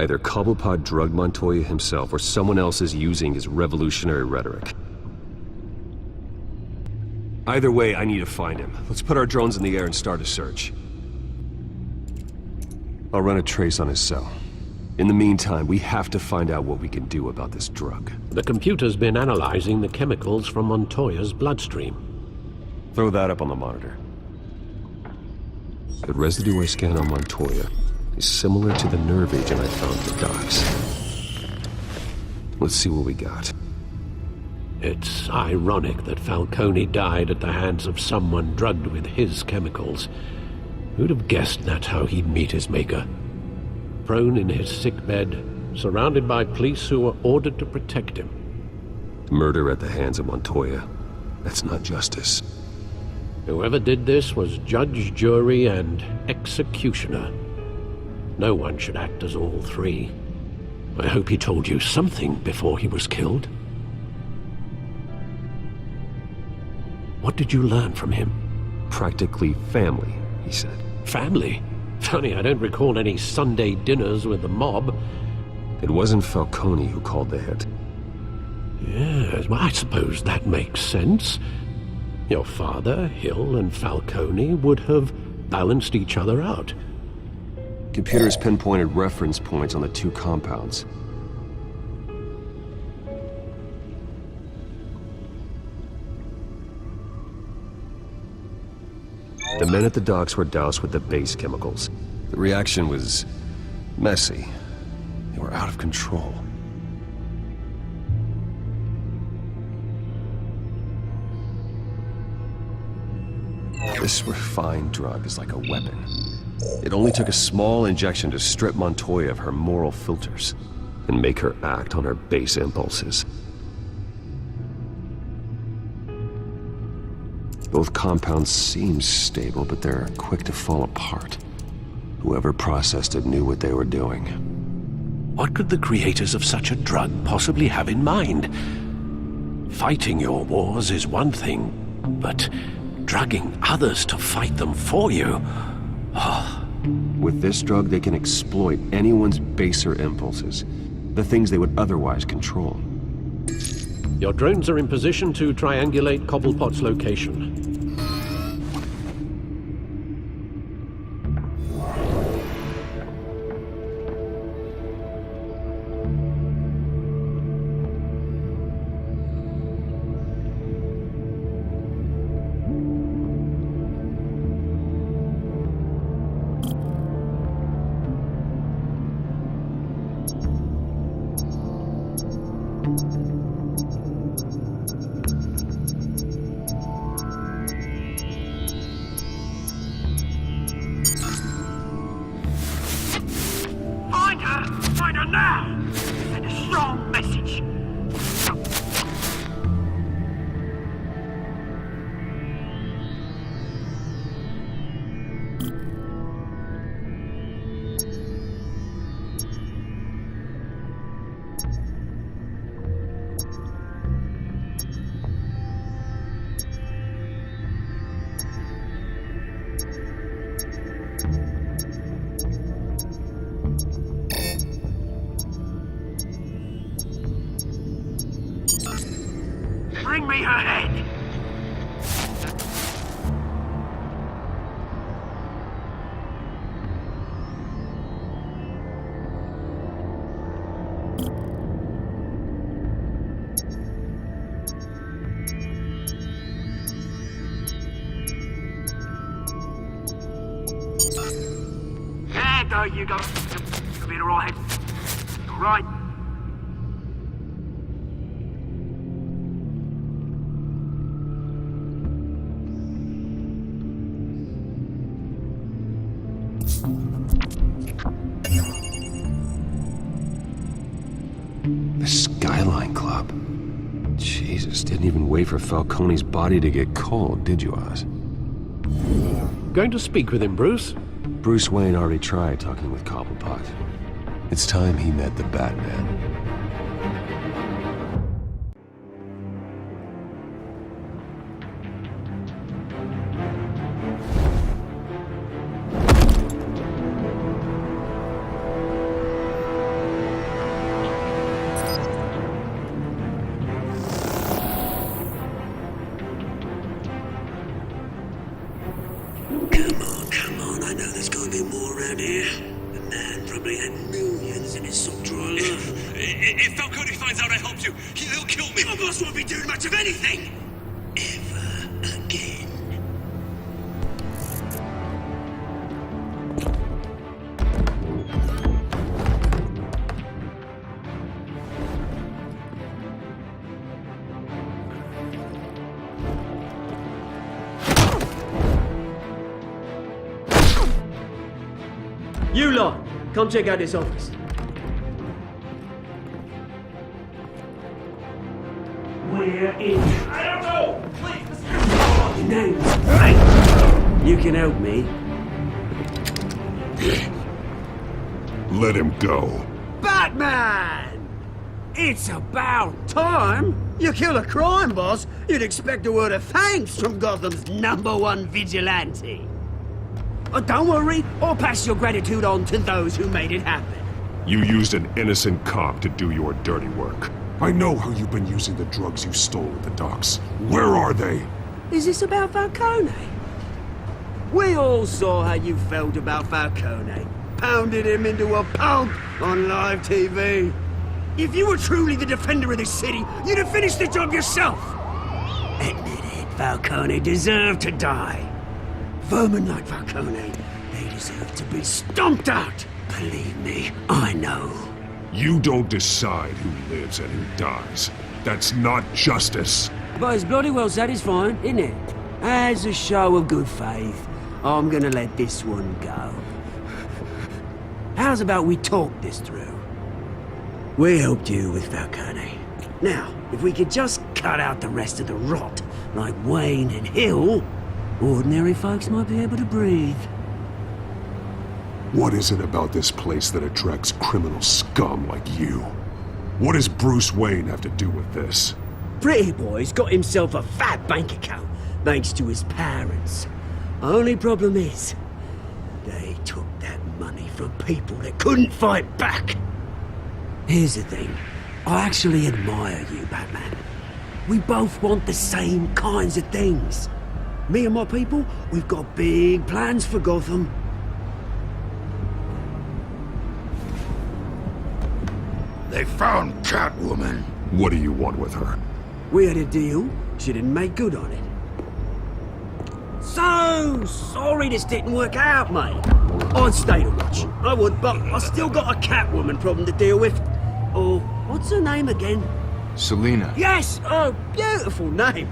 Either Cobblepot drugged Montoya himself, or someone else is using his revolutionary rhetoric. Either way, I need to find him. Let's put our drones in the air and start a search. I'll run a trace on his cell. In the meantime, we have to find out what we can do about this drug. The computer's been analyzing the chemicals from Montoya's bloodstream. Throw that up on the monitor. The residue I scanned on Montoya is similar to the nerve agent I found at the docks. Let's see what we got. It's ironic that Falcone died at the hands of someone drugged with his chemicals. Who'd have guessed that's how he'd meet his maker? Prone in his sickbed, surrounded by police who were ordered to protect him. Murder at the hands of Montoya. That's not justice. Whoever did this was judge, jury, and executioner. No one should act as all three. I hope he told you something before he was killed. What did you learn from him? Practically family, he said. Family? Funny, I don't recall any Sunday dinners with the mob. It wasn't Falcone who called the hit. Yes, well, I suppose that makes sense. Your father, Hill, and Falcone would have balanced each other out. Computers pinpointed reference points on the two compounds. The men at the docks were doused with the base chemicals. The reaction was messy. They were out of control. This refined drug is like a weapon. It only took a small injection to strip Montoya of her moral filters and make her act on her base impulses. Both compounds seem stable, but they're quick to fall apart. Whoever processed it knew what they were doing. What could the creators of such a drug possibly have in mind? Fighting your wars is one thing, but drugging others to fight them for you? With this drug, they can exploit anyone's baser impulses, the things they would otherwise control. Your drones are in position to triangulate Cobblepot's location. Find her now! Send a strong message! Bring me her head! There you go. You'll be the right head. All right. The Skyline Club. Jesus, didn't even wait for Falcone's body to get cold, did you, Oz? Going to speak with him, Bruce? Bruce Wayne already tried talking with Cobblepot. It's time he met the Batman. If Falcone finds out I helped you, he'll kill me. Your boss won't be doing much of anything! Ever again. You lot, come check out this office. Where is... I don't know! Please, Your name's right. You can help me. Let him go. Batman! It's about time! You kill a crime boss, you'd expect a word of thanks from Gotham's #1 vigilante. Oh, don't worry, I'll pass your gratitude on to those who made it happen. You used an innocent cop to do your dirty work. I know how you've been using the drugs you stole at the docks. Where are they? Is this about Falcone? We all saw how you felt about Falcone. Pounded him into a pulp on live TV. If you were truly the defender of this city, you'd have finished the job yourself. Admit it, Falcone deserved to die. Vermin like Falcone, they deserve to be stomped out. Believe me, I know. You don't decide who lives and who dies. That's not justice. But it's bloody well satisfying, isn't it? As a show of good faith, I'm gonna let this one go. How's about we talk this through? We helped you with Falcone. Now, if we could just cut out the rest of the rot, like Wayne and Hill, ordinary folks might be able to breathe. What is it about this place that attracts criminal scum like you? What does Bruce Wayne have to do with this? Pretty Boy's got himself a fat bank account, thanks to his parents. Only problem is, they took that money from people that couldn't fight back. Here's the thing, I actually admire you, Batman. We both want the same kinds of things. Me and my people, we've got big plans for Gotham. They found Catwoman. What do you want with her? We had a deal, she didn't make good on it. So sorry this didn't work out, mate. I'd stay to watch, I would, but I still got a Catwoman problem to deal with. Oh, what's her name again? Selina. Yes! Oh, beautiful name.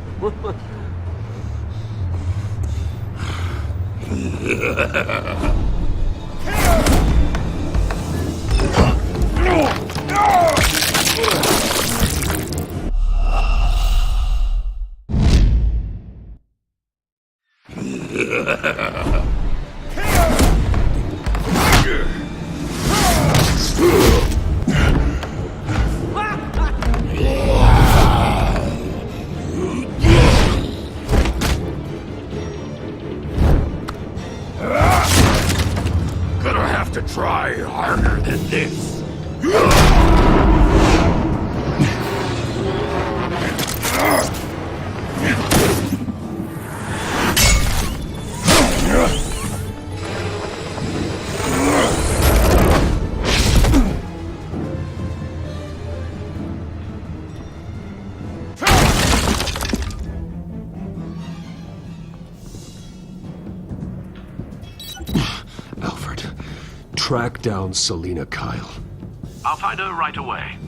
Gonna have to try harder than this. Alfred, track down Selina Kyle. I'll find her right away.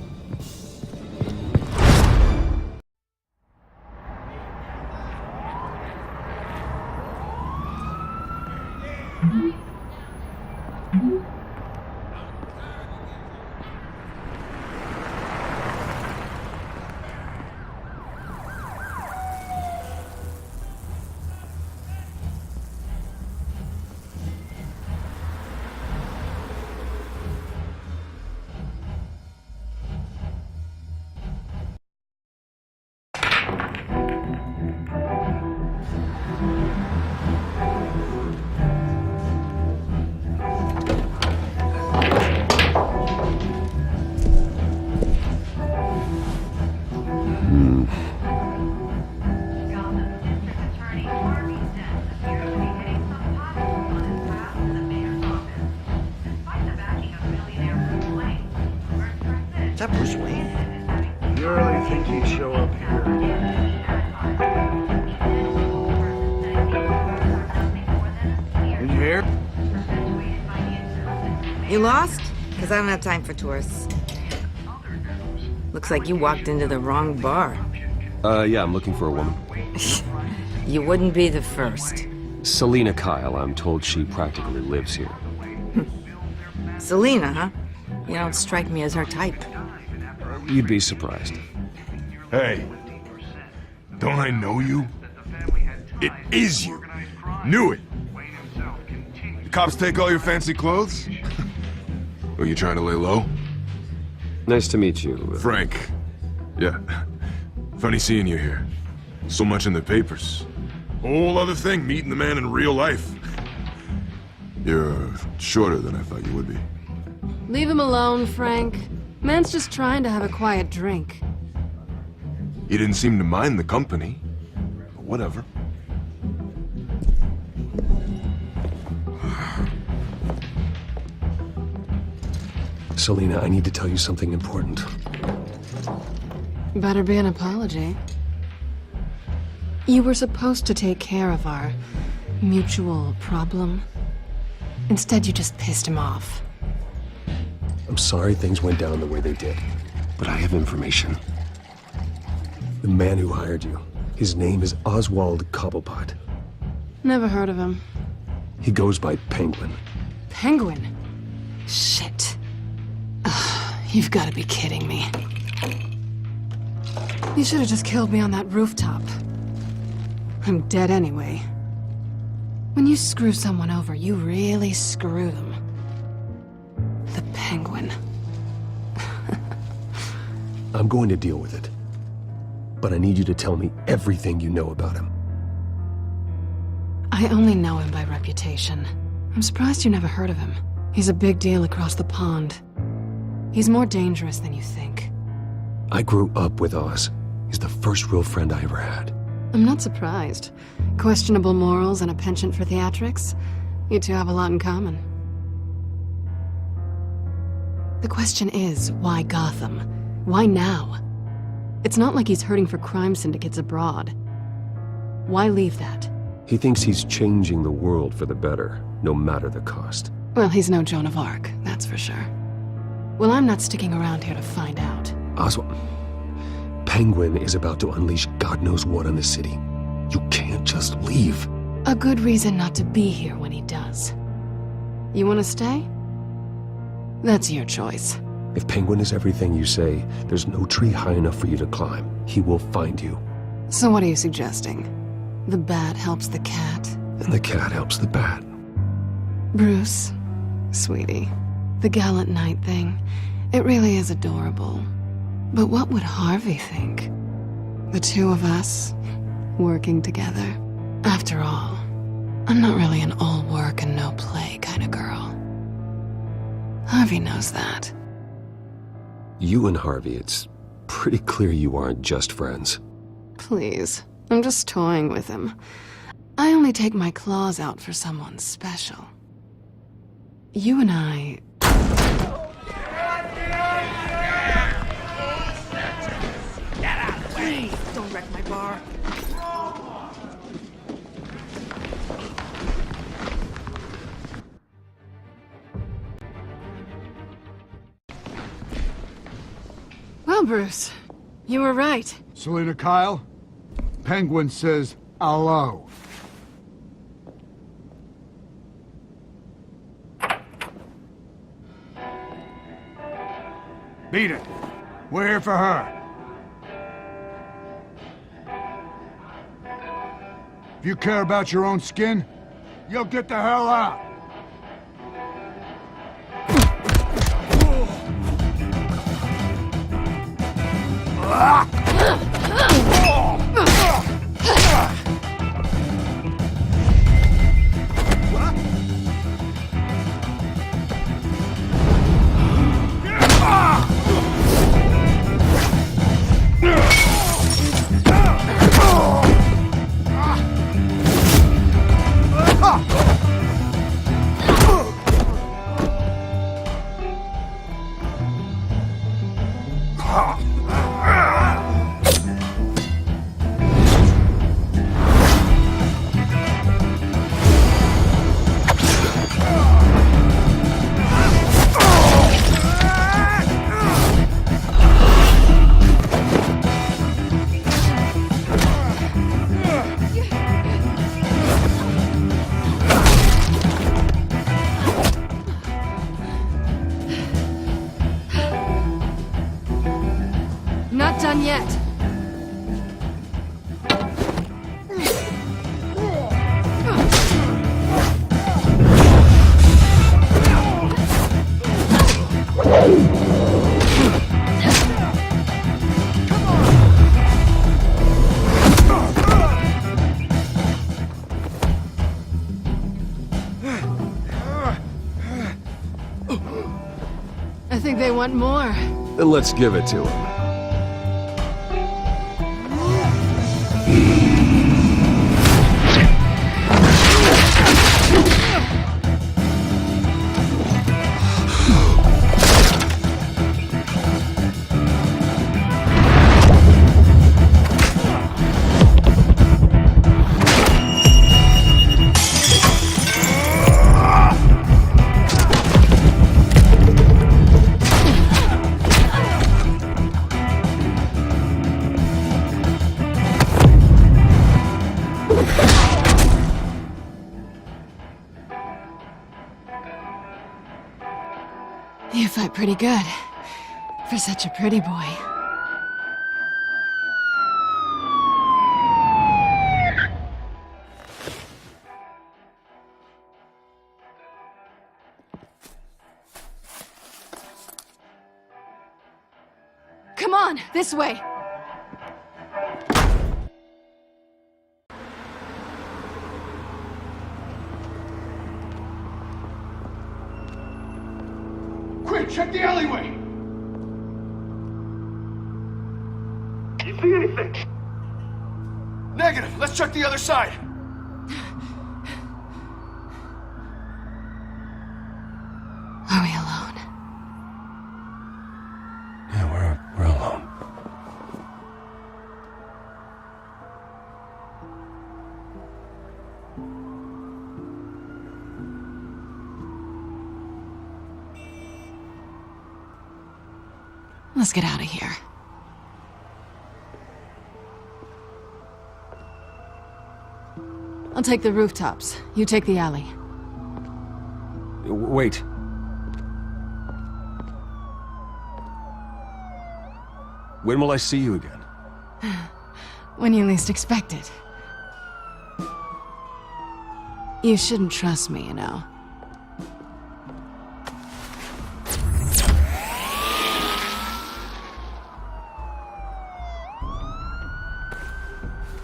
that Bruce Wayne? You really think he'd show up here? Did you hear? You lost? Because I don't have time for tourists. Looks like you walked into the wrong bar. Yeah, I'm looking for a woman. You wouldn't be the first. Selina Kyle, I'm told she practically lives here. Selina, huh? You don't strike me as her type. You'd be surprised. Hey, don't I know you? It is you. Knew it. The cops take all your fancy clothes? Are you trying to lay low? Nice to meet you. Frank. Yeah. Funny seeing you here. So much in the papers. Whole other thing, meeting the man in real life. You're shorter than I thought you would be. Leave him alone, Frank. Man's just trying to have a quiet drink. He didn't seem to mind the company. But whatever. Selina, I need to tell you something important. Better be an apology. You were supposed to take care of our mutual problem. Instead, you just pissed him off. I'm sorry things went down the way they did, but I have information. The man who hired you, his name is Oswald Cobblepot. Never heard of him. He goes by Penguin. Penguin? Shit. Ugh, you've got to be kidding me. You should have just killed me on that rooftop. I'm dead anyway. When you screw someone over, you really screw them. The Penguin. I'm going to deal with it. But I need you to tell me everything you know about him. I only know him by reputation. I'm surprised you never heard of him. He's a big deal across the pond. He's more dangerous than you think. I grew up with Oz. He's the first real friend I ever had. I'm not surprised. Questionable morals and a penchant for theatrics. You two have a lot in common. The question is, why Gotham? Why now? It's not like he's hurting for crime syndicates abroad. Why leave that? He thinks he's changing the world for the better, no matter the cost. Well, he's no Joan of Arc, that's for sure. Well, I'm not sticking around here to find out. Oswald, Penguin is about to unleash God knows what on the city. You can't just leave. A good reason not to be here when he does. You want to stay? That's your choice. If Penguin is everything you say, there's no tree high enough for you to climb. He will find you. So what are you suggesting? The bat helps the cat? And the cat helps the bat. Bruce, sweetie, the gallant knight thing, it really is adorable. But what would Harvey think? The two of us, working together. After all, I'm not really an all work and no play kind of girl. Harvey knows that. You and Harvey, it's pretty clear you aren't just friends. Please, I'm just toying with him. I only take my claws out for someone special. You and I... Please, don't wreck my bar. Well, Bruce, you were right. Selina Kyle? Penguin says hello. Beat it. We're here for her. If you care about your own skin, you'll get the hell out. Not done yet. I think they want more. Then let's give it to him. You fight pretty good. For such a pretty boy. Come on, this way. Quick, check the alleyway! You see anything? Negative. Let's check the other side. Are we alone? Yeah, we're alone. Let's get out of here. I'll take the rooftops. You take the alley. Wait. When will I see you again? When you least expect it. You shouldn't trust me, you know.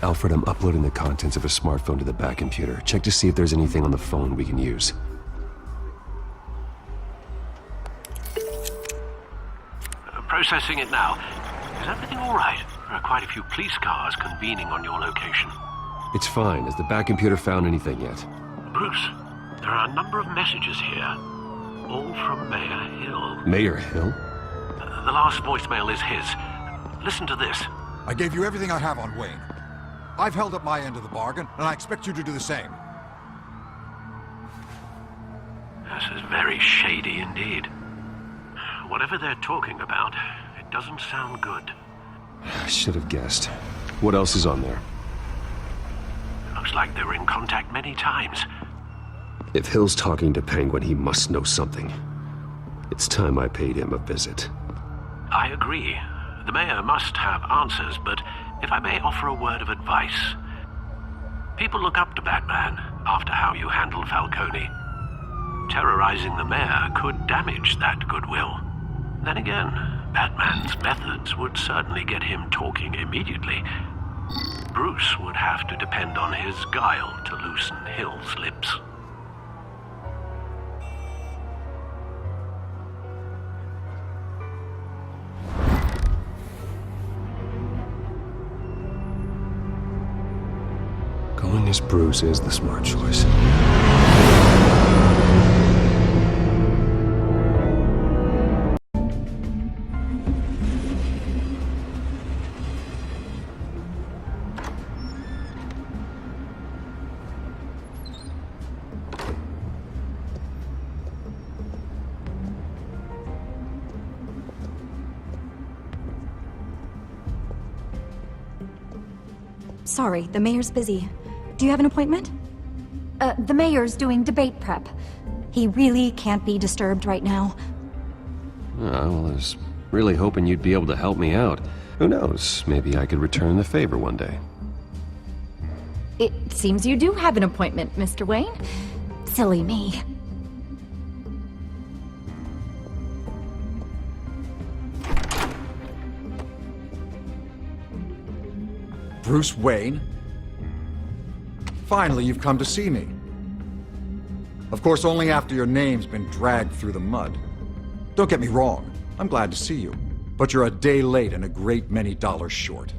Alfred, I'm uploading the contents of a smartphone to the back computer. Check to see if there's anything on the phone we can use. Processing it now. Is everything all right? There are quite a few police cars convening on your location. It's fine. Has the back computer found anything yet? Bruce, there are a number of messages here. All from Mayor Hill. Mayor Hill? The last voicemail is his. Listen to this. I gave you everything I have on Wayne. I've held up my end of the bargain, and I expect you to do the same. This is very shady indeed. Whatever they're talking about, it doesn't sound good. I should have guessed. What else is on there? Looks like they were in contact many times. If Hill's talking to Penguin, he must know something. It's time I paid him a visit. I agree. The mayor must have answers, but if I may offer a word of advice. People look up to Batman after how you handled Falcone. Terrorizing the mayor could damage that goodwill. Then again, Batman's methods would certainly get him talking immediately. Bruce would have to depend on his guile to loosen Hill's lips. Going as Bruce is the smart choice. Sorry, the mayor's busy. Do you have an appointment? The mayor's doing debate prep. He really can't be disturbed right now. Oh, well, I was really hoping you'd be able to help me out. Who knows, maybe I could return the favor one day. It seems you do have an appointment, Mr. Wayne. Silly me. Bruce Wayne? Finally, you've come to see me. Of course, only after your name's been dragged through the mud. Don't get me wrong, I'm glad to see you. But you're a day late and a great many dollars short.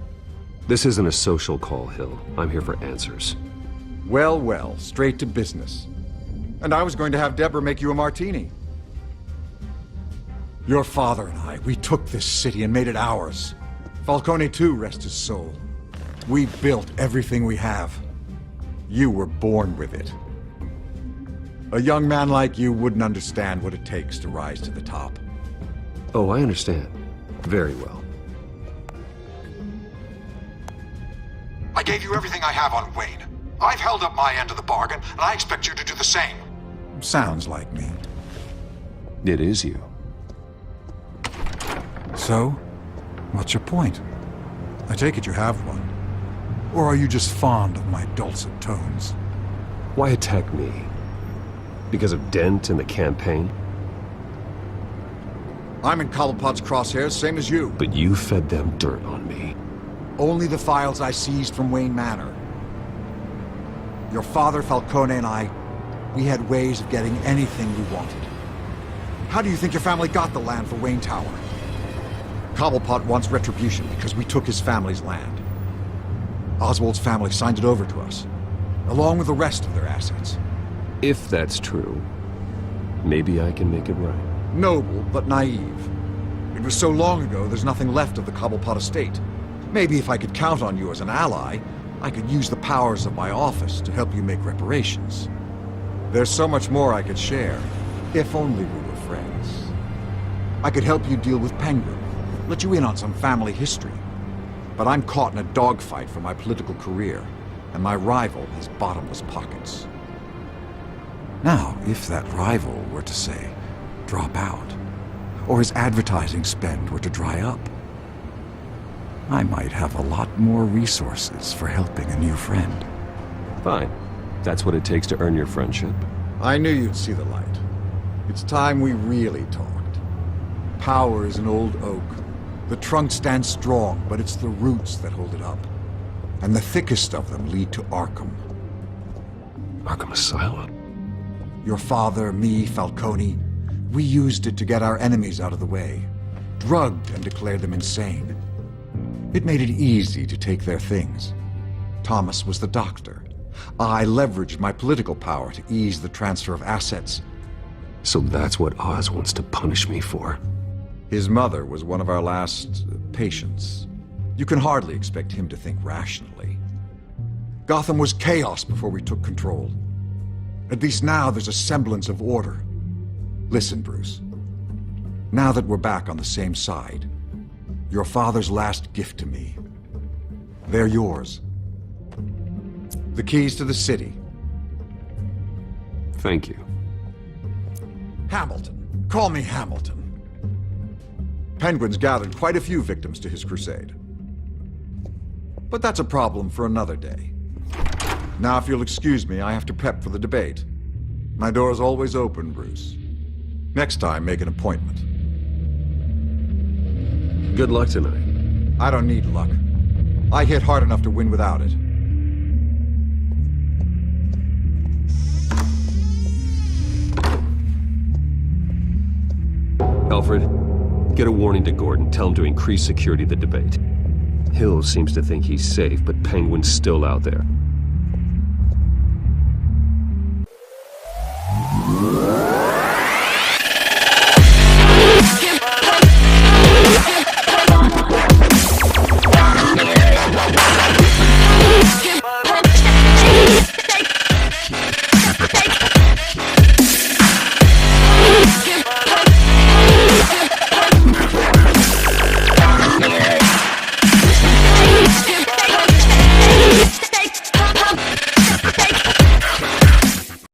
This isn't a social call, Hill. I'm here for answers. Well, well, straight to business. And I was going to have Deborah make you a martini. Your father and I, we took this city and made it ours. Falcone too, rest his soul. We built everything we have. You were born with it. A young man like you wouldn't understand what it takes to rise to the top. Oh, I understand. Very well. I gave you everything I have on Wayne. I've held up my end of the bargain, and I expect you to do the same. Sounds like me. It is you. So, what's your point? I take it you have one. Or are you just fond of my dulcet tones? Why attack me? Because of Dent in the campaign? I'm in Cobblepot's crosshairs, same as you. But you fed them dirt on me. Only the files I seized from Wayne Manor. Your father, Falcone, and I, we had ways of getting anything we wanted. How do you think your family got the land for Wayne Tower? Cobblepot wants retribution because we took his family's land. Oswald's family signed it over to us, along with the rest of their assets. If that's true, maybe I can make it right. Noble, but naive. It was so long ago, there's nothing left of the Cobblepot estate. Maybe if I could count on you as an ally, I could use the powers of my office to help you make reparations. There's so much more I could share, if only we were friends. I could help you deal with Penguin, let you in on some family history. But I'm caught in a dogfight for my political career, and my rival has bottomless pockets. Now, if that rival were to say, drop out, or his advertising spend were to dry up, I might have a lot more resources for helping a new friend. Fine. That's what it takes to earn your friendship. I knew you'd see the light. It's time we really talked. Power is an old oak. The trunk stands strong, but it's the roots that hold it up. And the thickest of them lead to Arkham. Arkham Asylum? Your father, me, Falcone, we used it to get our enemies out of the way. Drugged and declared them insane. It made it easy to take their things. Thomas was the doctor. I leveraged my political power to ease the transfer of assets. So that's what Oz wants to punish me for. His mother was one of our last patients. You can hardly expect him to think rationally. Gotham was chaos before we took control. At least now there's a semblance of order. Listen, Bruce. Now that we're back on the same side, your father's last gift to me, they're yours. The keys to the city. Thank you. Hamilton. Call me Hamilton. Penguin's gathered quite a few victims to his crusade. But that's a problem for another day. Now, if you'll excuse me, I have to prep for the debate. My door's always open, Bruce. Next time, make an appointment. Good luck tonight. I don't need luck. I hit hard enough to win without it. Alfred, get a warning to Gordon. Tell him to increase security of the debate. Hill seems to think he's safe, but Penguin's still out there.